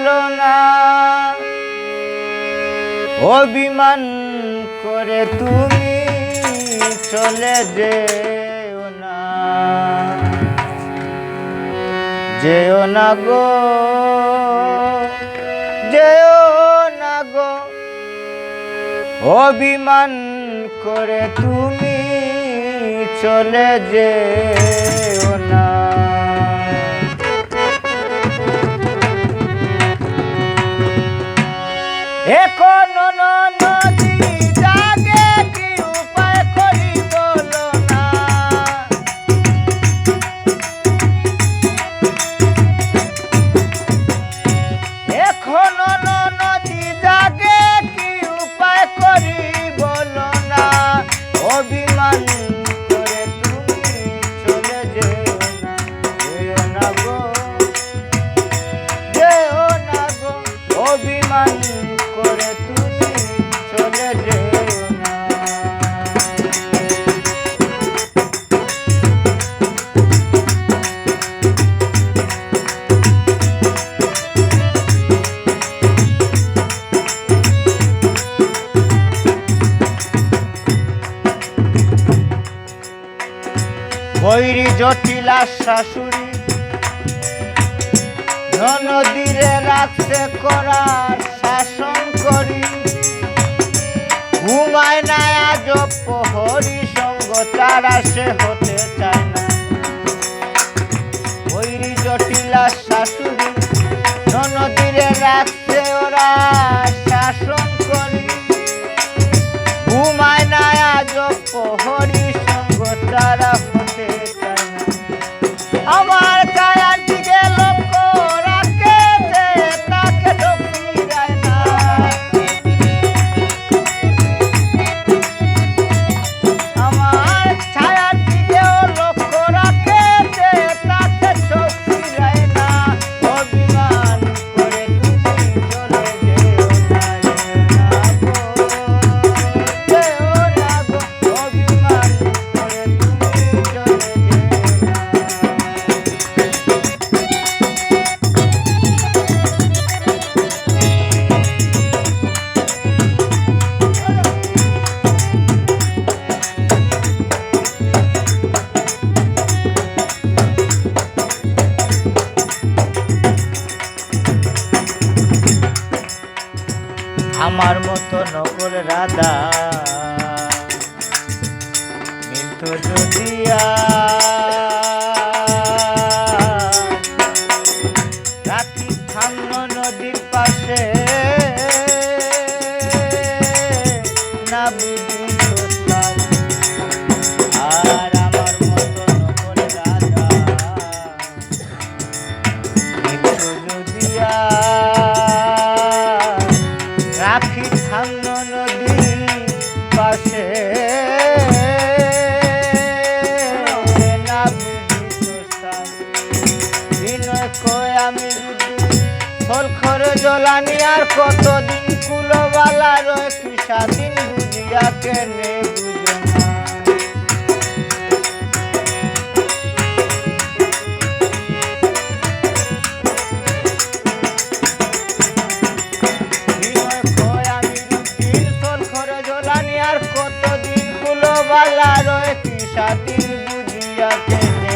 বলো না, অভিমান করে তুমি চলে যেও না, যেও না গো, যেও না গো, অভিমান করে তুমি চলে যেও না। এখনো নদী জাগে, কি উপায় করি বলো না, এখনো নদী জাগে, কি উপায় করি বলো না, অভিমান করে তুমি চলে যেও না, যেও না গো, যেও না গো, অভিমান করে তুমি চলে যেও না। বৈরী জটিলা শাশুড়ি ননদিরে রাখতে করার শাসন করি, ঘুমায় না আজ প্রহরী, সঙ্গ তারা সে হতে চায় না। বৈরী জটিলা শাশুড়ি ননদিরে রাখতে ওরা শাসন করি, ঘুমায় না আজ প্রহরী, সঙ্গ তারা হতে চায় না। আমার কায়ার দিকে লক্ষ্য রাখে, তাকে তো ফিরায় না, আমার ছায়ার দিকেও লক্ষ্য রাখে, তাকে চোখ ফিরায় না, অভিমান করে তুমি চলে যেও না, যেও না গো, অভিমান করে তুমি চলে যেও না। আমার মতো নকল রাধা মিলত যদি রাখি থামল নদীর পাশে, না বুঝি তোর, আর আমার মতো নকল রাধা মিলত যদি রাখি থামল নদীর পাশে, না বুঝি তোর, বিনয় কয় আমি যদি ফল খরে জ্বলানি, আর কতদিন কুলবালা রয় কি স্বাধীন, বুঝিয়া কেনে বুঝো না। বিনয় কয় আমি রুটির ফল খরে জ্বলানি, আর কতদিন কুলবালা রয় কি স্বাধীন, বুঝিয়া কেনে